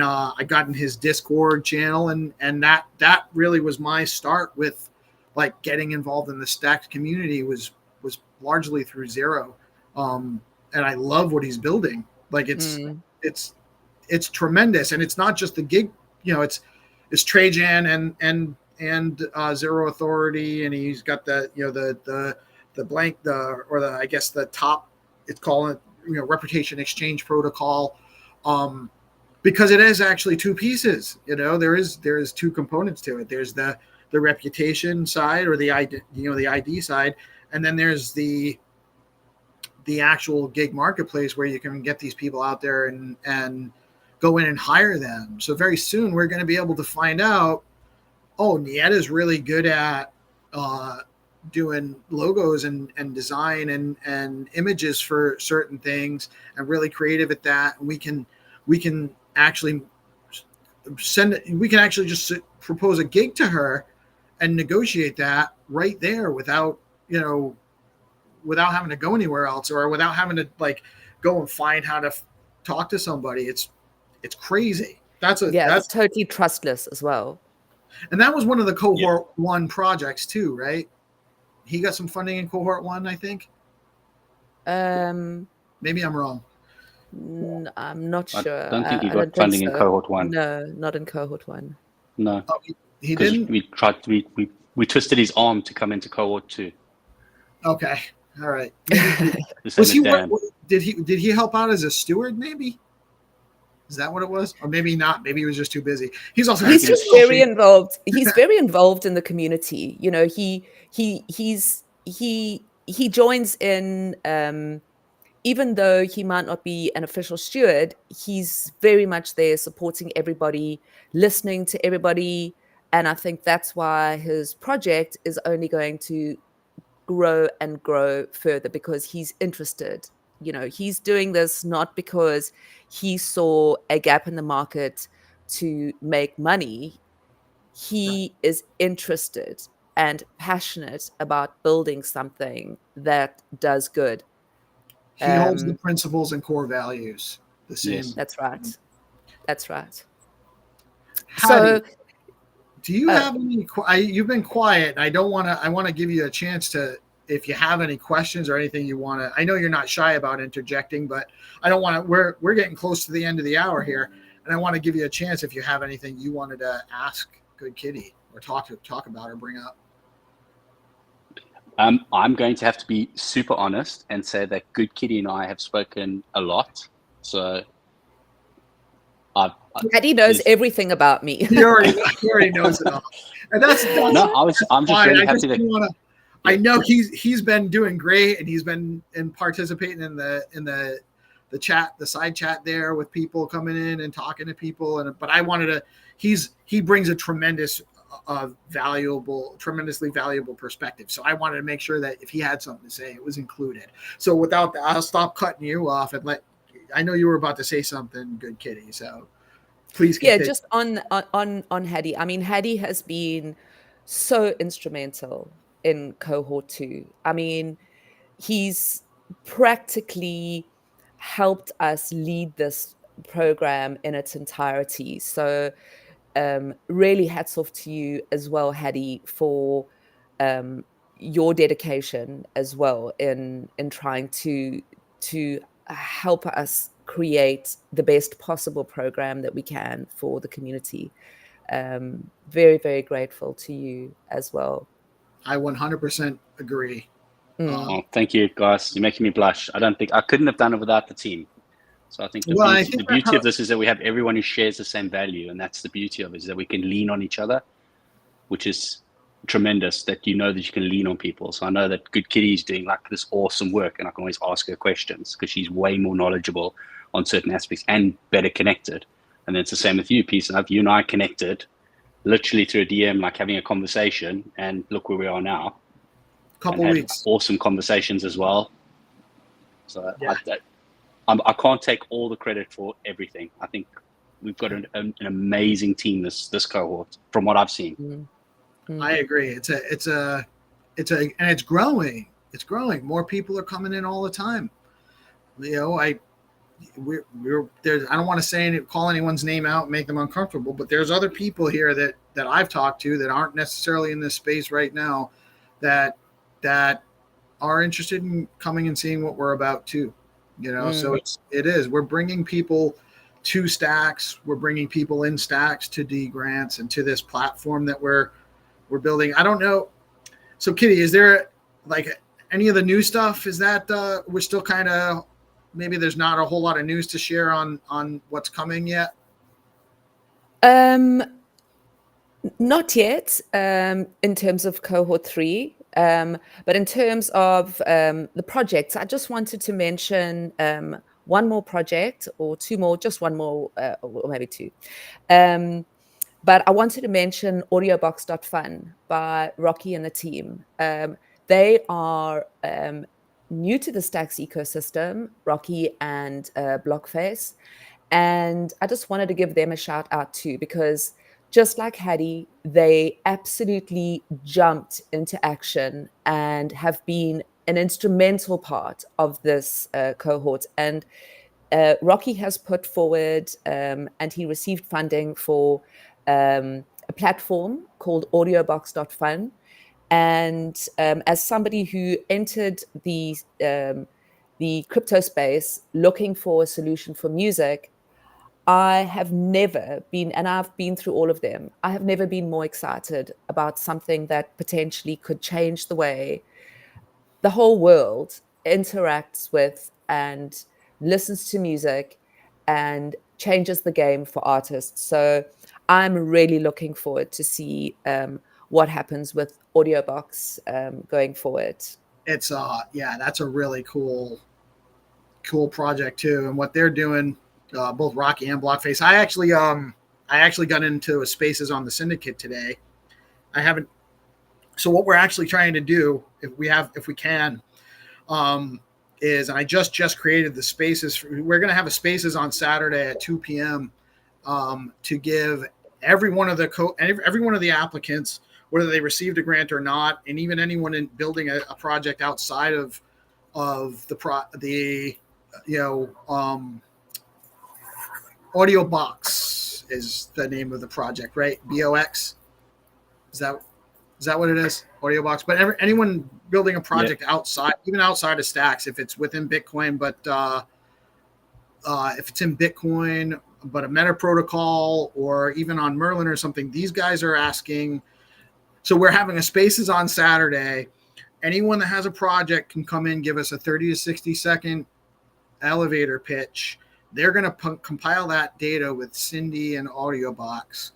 I got in his Discord channel, and that really was my start with like getting involved in the Stacked community was largely through Zero. And I love what he's building. Like it's tremendous. And it's not just the gig, it's Trajan and Zero Authority. And he's got the top, it's called, reputation exchange protocol. Because it is actually two pieces, there is two components to it. There's the reputation side, or the ID side, and then there's the actual gig marketplace where you can get these people out there and go in and hire them. So very soon we're going to be able to find out, Niet is really good at doing logos and design and images for certain things, and really creative at that. And we can actually just propose a gig to her and negotiate that right there without having to go anywhere else, or without having to like go and find how to talk to somebody. It's crazy. That's totally trustless as well. And that was one of the cohort 1 projects too, right? He got some funding in cohort 1, I think. Maybe I'm wrong. I'm not sure. I don't think he got funding in cohort 1. No, not in cohort 1. No. Oh, he didn't? We twisted his arm to come into cohort 2. Okay. All right. Did he help out as a steward maybe? Is that what it was? Or maybe not. Maybe he was just too busy. He's just very involved. He's very involved in the community. He joins in, even though he might not be an official steward, he's very much there supporting everybody, listening to everybody. And I think that's why his project is only going to grow and grow further, because he's interested. He's doing this not because he saw a gap in the market to make money. He is interested and passionate about building something that does good. He holds the principles and core values the same. Yes. That's right. Haddy, do you have any? You've been quiet. I want to give you a chance to, if you have any questions or anything you want to. I know you're not shy about interjecting, but I don't want to. We're getting close to the end of the hour here, and I want to give you a chance if you have anything you wanted to ask Goodkitty or talk about or bring up. I'm going to have to be super honest and say that Goodkitty and I have spoken a lot. So Haddy knows everything about me. He already knows it all. And I'm just really happy that I know he's been doing great, and he's been participating in the chat, the side chat there with people coming in and talking to people. But I wanted to. He brings a tremendously valuable perspective. So I wanted to make sure that if he had something to say, it was included. So without that, I'll stop cutting you off and I know you were about to say something, Goodkitty. So please continue. Yeah, just on Haddy. I mean, Haddy has been so instrumental in cohort 2. I mean, he's practically helped us lead this program in its entirety. So really hats off to you as well, Haddy, for your dedication as well in trying to help us create the best possible program that we can for the community. Very, very grateful to you as well. I 100% agree. Thank you, guys. You're making me blush. I couldn't have done it without the team. So I think the beauty of this is that we have everyone who shares the same value, and that's the beauty of it, is that we can lean on each other, which is tremendous, that you know that you can lean on people. So I know that Goodkitty is doing like this awesome work, and I can always ask her questions because she's way more knowledgeable on certain aspects and better connected. And then it's the same with you, Peace. And you and I connected literally through a DM, like having a conversation, and look where we are now. Couple weeks. Awesome conversations as well. So yeah. I can't take all the credit for everything. I think we've got an amazing team this cohort, from what I've seen. Mm-hmm. I agree. It's and it's growing. It's growing. More people are coming in all the time. You know, we're there's, I don't want to say call anyone's name out and make them uncomfortable, but there's other people here that I've talked to that aren't necessarily in this space right now that are interested in coming and seeing what we're about too. You know, so we're bringing people to Stacks. We're bringing people in Stacks to DeGrants and to this platform that we're building. I don't know. So Kitty, is there like any of the new stuff? Is that we're still kind of, maybe there's not a whole lot of news to share on what's coming yet? Not yet, in terms of cohort 3. But in terms of the projects, I just wanted to mention one more project or two more, just one more, or maybe two. But I wanted to mention audiobox.fun by Rocky and the team. They are new to the Stacks ecosystem, Rocky and Blockface. And I just wanted to give them a shout out too, because just like Haddy, they absolutely jumped into action and have been an instrumental part of this cohort. And Rocky has put forward, and he received funding for a platform called audiobox.fun. And as somebody who entered the crypto space looking for a solution for music, I have never been, and I've been through all of them, I have never been more excited about something that potentially could change the way the whole world interacts with and listens to music and changes the game for artists. So I'm really looking forward to see what happens with Audiobox going forward. It's that's a really cool project too, and what they're doing, both Rocky and Blockface. I actually got into spaces on the syndicate today. I haven't. So what we're actually trying to do, if we can, is, and I just created the spaces. We're going to have a spaces on Saturday at 2 p.m. To give every one of the applicants, whether they received a grant or not, and even anyone in building a project outside of the Audiobox is the name of the project, right? BOX. Is that what it is? Audiobox. But anyone building a project outside, even outside of Stacks, if it's within Bitcoin, but if it's in Bitcoin, but a meta protocol, or even on Merlin or something, these guys are asking. So we're having a spaces on Saturday. Anyone that has a project can come in, give us a 30 to 60 second elevator pitch. They're going to compile that data with Cindy and Audiobox,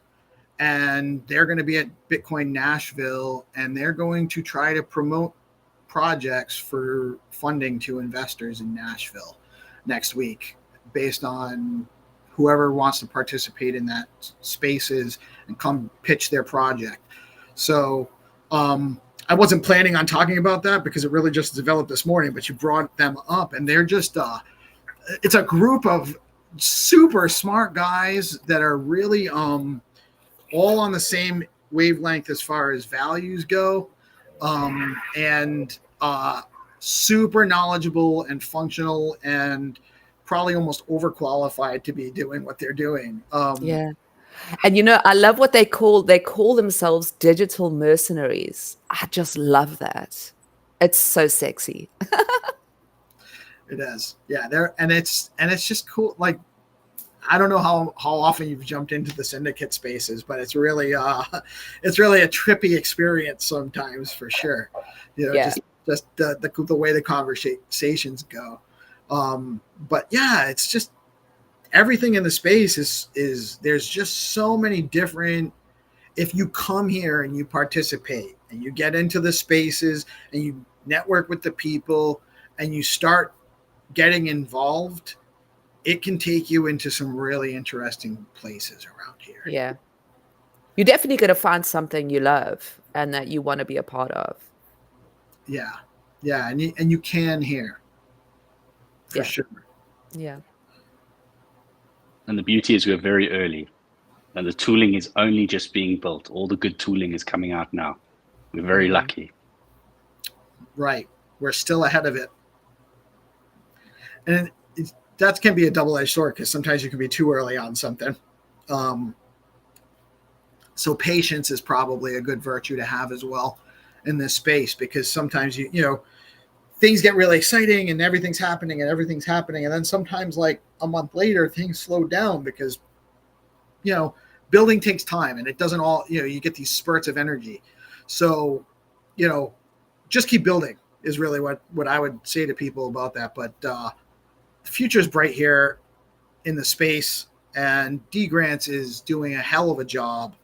and they're going to be at Bitcoin Nashville, and they're going to try to promote projects for funding to investors in Nashville next week, based on whoever wants to participate in that spaces and come pitch their project. So I wasn't planning on talking about that because it really just developed this morning, but you brought them up, and they're just it's a group of super smart guys that are really all on the same wavelength as far as values go, and super knowledgeable and functional, and probably almost overqualified to be doing what they're doing. And I love what they call themselves digital mercenaries. I just love that. It's so sexy. It is. Yeah, it's just cool. Like, I don't know how often you've jumped into the syndicate spaces, but it's really a trippy experience sometimes, for sure. Just the way the conversations go. But yeah, it's just everything in the space is there's just so many different. If you come here and you participate and you get into the spaces and you network with the people and you start getting involved, it can take you into some really interesting places around here. Yeah. you're definitely going to find something you love and that you want to be a part of. Yeah. Yeah. And you can hear for sure. Yeah. And the beauty is we're very early, and the tooling is only just being built. All the good tooling is coming out now. We're very lucky. Right. We're still ahead of it. And that can be a double-edged sword, because sometimes you can be too early on something. So patience is probably a good virtue to have as well in this space, because sometimes you know things get really exciting and everything's happening, and then sometimes like a month later things slow down because building takes time, and it doesn't all you get these spurts of energy. So just keep building is really what I would say to people about that. But the future is bright here in the space, and DeGrants is doing a hell of a job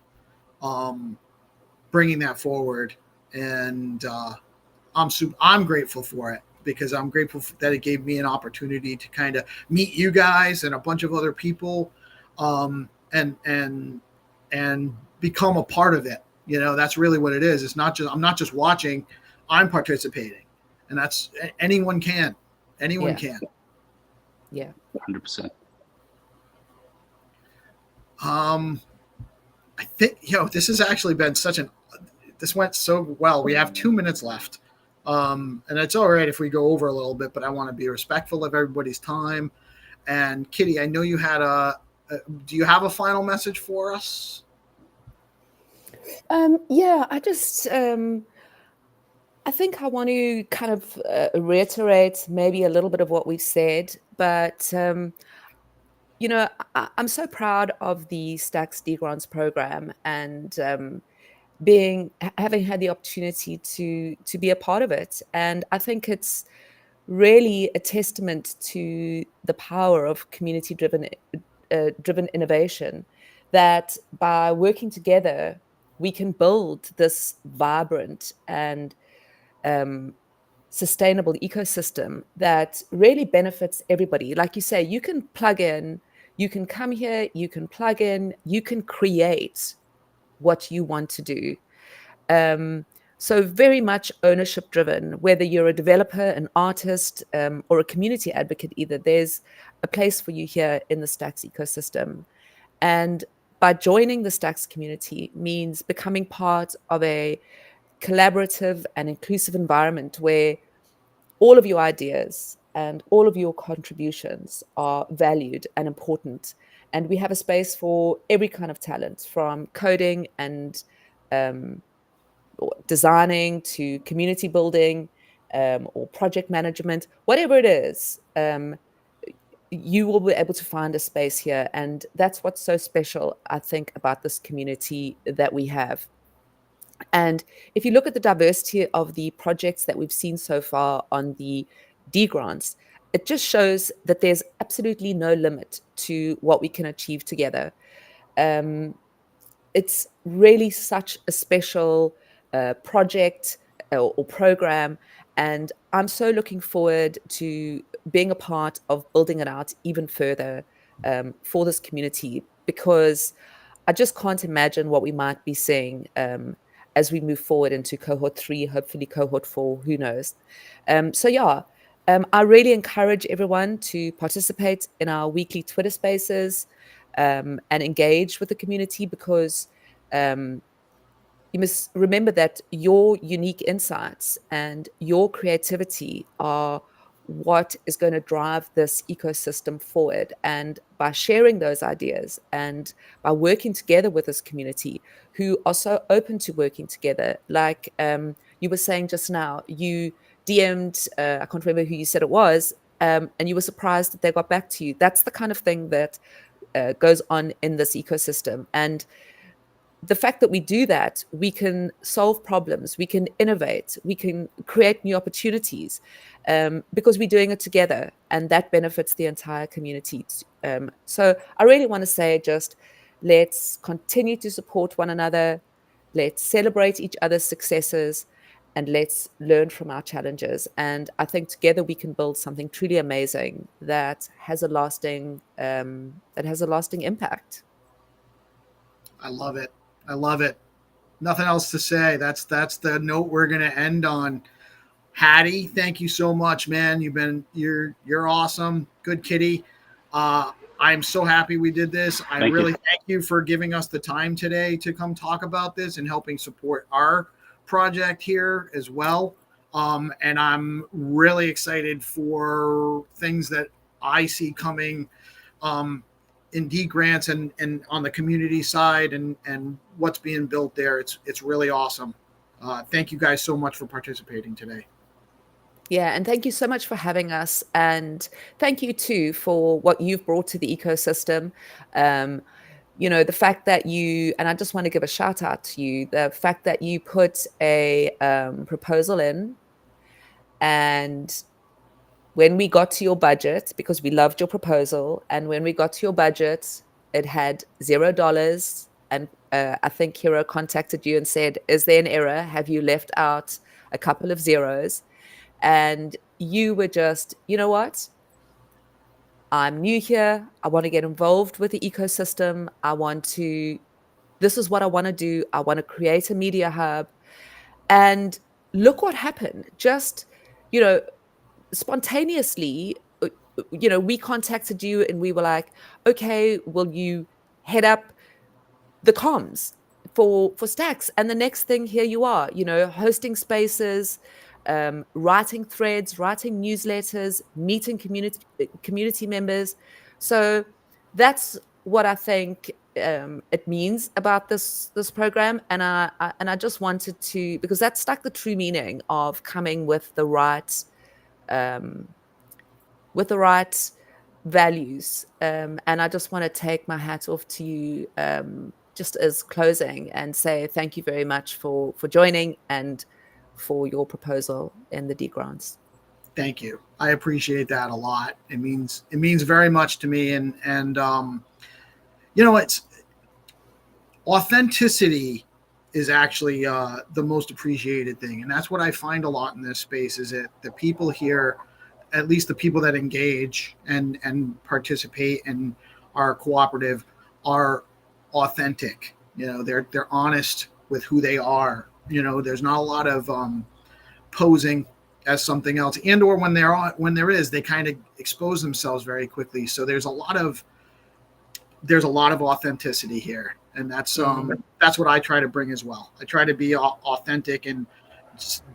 bringing that forward, and I'm grateful for it, because I'm grateful that it gave me an opportunity to kind of meet you guys and a bunch of other people, and become a part of it. That's really what it is. I'm not just watching, I'm participating, and that's anyone can. Can. Yeah. 100%. I think this has actually been this went so well. We have 2 minutes left, and it's all right if we go over a little bit, but I want to be respectful of everybody's time. And Kitty, I know you had do you have a final message for us? Yeah, I just I think I want to kind of reiterate maybe a little bit of what we've said, but I'm so proud of the Stacks DeGrants program, and having had the opportunity to be a part of it. And I think it's really a testament to the power of community driven innovation, that by working together we can build this vibrant and sustainable ecosystem that really benefits everybody. Like you say, you can plug in, you can come here, you can plug in, you can create what you want to do. So very much ownership driven, whether you're a developer, an artist, or a community advocate either, there's a place for you here in the Stacks ecosystem. And by joining the Stacks community means becoming part of a collaborative and inclusive environment where all of your ideas and all of your contributions are valued and important. And we have a space for every kind of talent, from coding and designing to community building, or project management, whatever it is. You will be able to find a space here. And that's what's so special, I think, about this community that we have. And if you look at the diversity of the projects that we've seen so far on the DeGrants, it just shows that there's absolutely no limit to what we can achieve together. It's really such a special project or program, and I'm so looking forward to being a part of building it out even further for this community, because I just can't imagine what we might be seeing as we move forward into cohort 3, hopefully cohort 4, who knows. I really encourage everyone to participate in our weekly Twitter spaces and engage with the community, because you must remember that your unique insights and your creativity are what is going to drive this ecosystem forward. And by sharing those ideas and by working together with this community who are so open to working together, like you were saying just now, you DM'd, I can't remember who you said it was, and you were surprised that they got back to you. That's the kind of thing that goes on in this ecosystem. And the fact that we do that, we can solve problems, we can innovate, we can create new opportunities because we're doing it together, and that benefits the entire community. So I really want to say, just let's continue to support one another, let's celebrate each other's successes, and let's learn from our challenges. And I think together we can build something truly amazing that has a lasting impact. I love it. I love it. Nothing else to say. That's the note we're going to end on. Haddy, thank you so much, man. You're awesome. Goodkitty. I'm so happy we did this. Thank you for giving us the time today to come talk about this and helping support our project here as well. And I'm really excited for things that I see coming in DeGrants and on the community side and what's being built there. It's really awesome. Thank you guys so much for participating today. Yeah, and thank you so much for having us. And thank you too for what you've brought to the ecosystem. The fact that and I just want to give a shout out to you, the fact that you put a proposal in, and when we got to your budget, because we loved your proposal, and when we got to your budget, it had $0. And I think Hero contacted you and said, is there an error? Have you left out a couple of zeros? And you were just, you know what? I'm new here. I want to get involved with the ecosystem. This is what I want to do. I want to create a media hub. And look what happened. Just, spontaneously, we contacted you and we were like, okay, will you head up the comms for Stacks? And the next thing, here you are, hosting spaces, writing threads, writing newsletters, meeting community members. So that's what I think it means about this program. And I just wanted to, because that's like the true meaning of coming with the right values. And I just want to take my hat off to you just as closing and say thank you very much for joining and for your proposal in the DeGrants. Thank you. I appreciate that a lot. It means very much to me. And it's authenticity is actually the most appreciated thing. And that's what I find a lot in this space is that the people here, at least the people that engage and participate and are cooperative, are authentic. They're honest with who they are. There's not a lot of posing as something else, and or when there is, they kind of expose themselves very quickly. So there's a lot of authenticity here, and that's what I try to bring as well. I try to be authentic and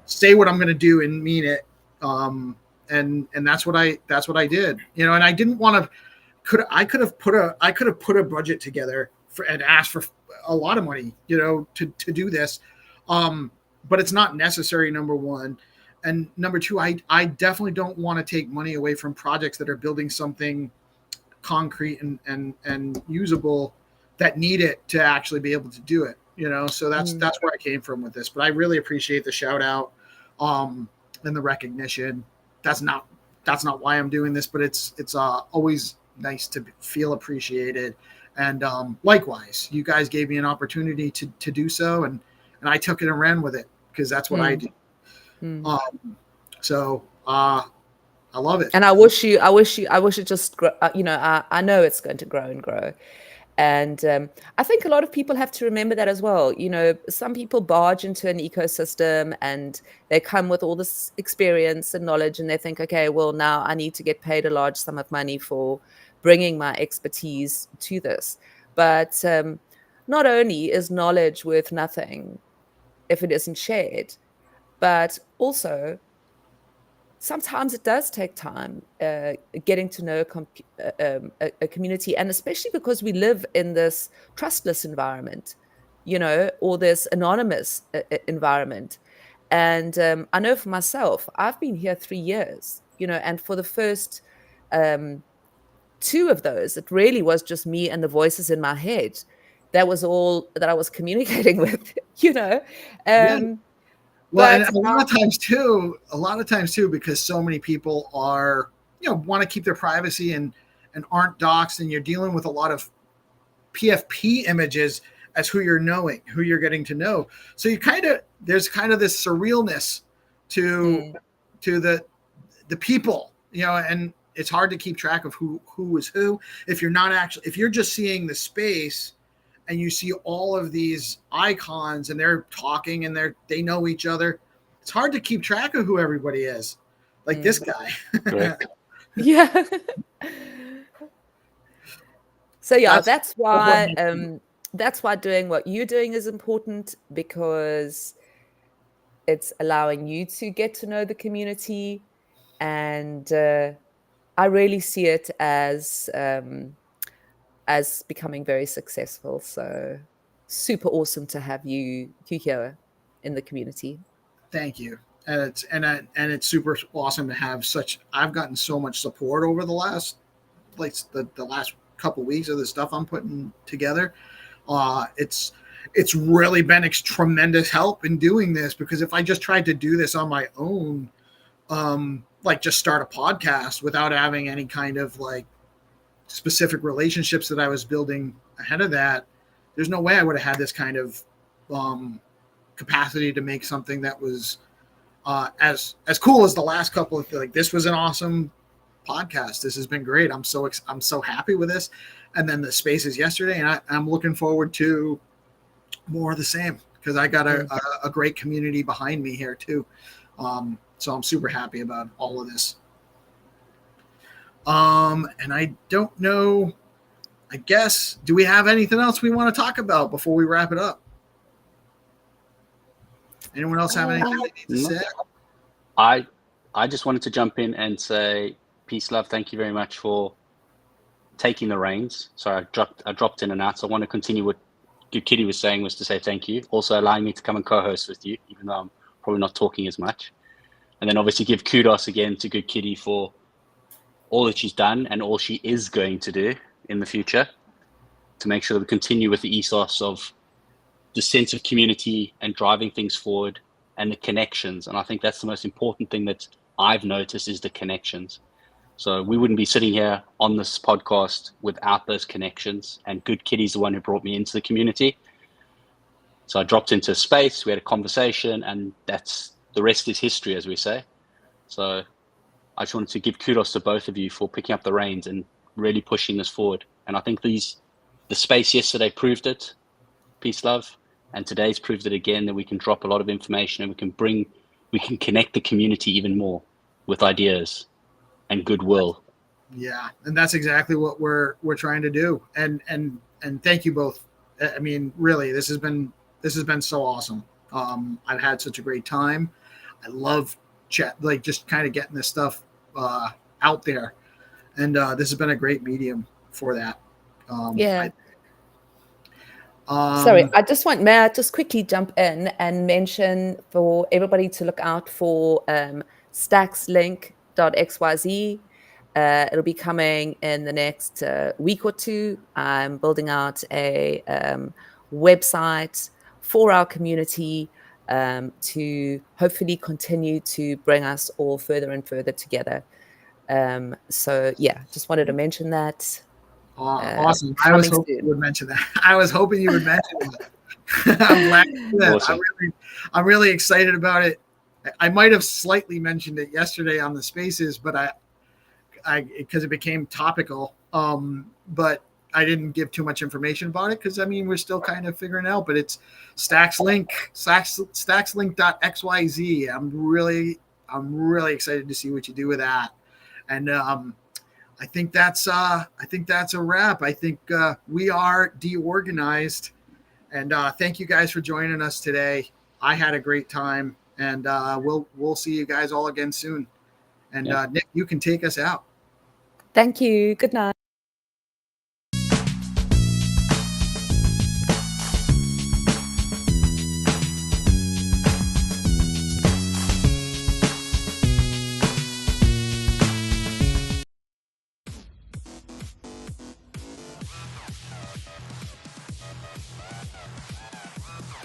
say what I'm going to do and mean it. And that's what I did. And I didn't want to. I could have put a budget together and asked for a lot of money, to do this. But it's not necessary, number one. And number two, I definitely don't want to take money away from projects that are building something concrete and usable that need it to actually be able to do it. So that's where I came from with this. But I really appreciate the shout out and the recognition. That's not why I'm doing this, but it's always nice to feel appreciated. And likewise, you guys gave me an opportunity to do so, and I took it and ran with it because that's what I do. So I love it. And I wish it just, I know it's going to grow and grow. And I think a lot of people have to remember that as well. Some people barge into an ecosystem and they come with all this experience and knowledge and they think, okay, well, now I need to get paid a large sum of money for bringing my expertise to this. But not only is knowledge worth nothing if it isn't shared, but also sometimes it does take time getting to know a community, and especially because we live in this trustless environment, or this anonymous environment. And I know for myself, I've been here 3 years, and for the first 2 of those, it really was just me and the voices in my head. That was all that I was communicating with, Yeah. Well, and a lot of times too, because so many people are, want to keep their privacy and aren't doxxed, and you're dealing with a lot of PFP images as who you're getting to know. So there's kind of this surrealness to the people, and it's hard to keep track of who is who if you're just seeing the space and you see all of these icons and they're talking and they know each other. It's hard to keep track of who everybody is. Like this guy. Yeah. So yeah, that's why doing what you're doing is important, because it's allowing you to get to know the community, and I really see it as becoming very successful. So super awesome to have you here in the community. Thank you. And it's super awesome to have I've gotten so much support over the last the last couple of weeks of the stuff I'm putting together. It's really been tremendous help in doing this, because if I just tried to do this on my own, like just start a podcast without having any kind of like specific relationships that I was building ahead of that, there's no way I would have had this kind of capacity to make something that was as cool as the last couple of, like, this was an awesome podcast. This has been great. I'm so happy with this. And then the spaces yesterday, and I'm looking forward to more of the same, because I got a great community behind me here too. So I'm super happy about all of this. And I don't know, I guess, do we have anything else we want to talk about before we wrap it up? Anyone else have anything they need to say? I just wanted to jump in and say, Peace Love, thank you very much for taking the reins. So I dropped in and out. So I want to continue what Goodkitty was saying, was to say thank you. Also allowing me to come and co-host with you, even though I'm probably not talking as much. And then obviously give kudos again to Goodkitty for all that she's done and all she is going to do in the future to make sure that we continue with the ethos of the sense of community and driving things forward and the connections. And I think that's the most important thing that I've noticed, is the connections. So we wouldn't be sitting here on this podcast without those connections. And Goodkitty's the one who brought me into the community. So I dropped into space, we had a conversation, and the rest is history, as we say. So I just wanted to give kudos to both of you for picking up the reins and really pushing this forward. And I think the space yesterday proved it, Peace Love, and today's proved it again, that we can drop a lot of information and we can connect the community even more with ideas and goodwill. Yeah, and that's exactly what we're trying to do. And thank you both. I mean, really, this has been so awesome. I've had such a great time. I love chat, like just kind of getting this stuff out there, and this has been a great medium for that. Sorry, may I just quickly jump in and mention for everybody to look out for stackslink.xyz. It'll be coming in the next week or two. I'm building out a website for our community to hopefully continue to bring us all further and further together. So yeah, just wanted to mention that. Awesome. I was hoping you would mention that. I'm glad to do that. Awesome. I'm really excited about it. I might have slightly mentioned it yesterday on the spaces, but I because it became topical. But I didn't give too much information about it, because I mean, we're still kind of figuring it out, but it's stackslink.xyz. I'm really excited to see what you do with that. And I think that's a wrap. I think we are DeOrganized, and thank you guys for joining us today. I had a great time, and we'll see you guys all again soon. And Nick, you can take us out. Thank you. Good night.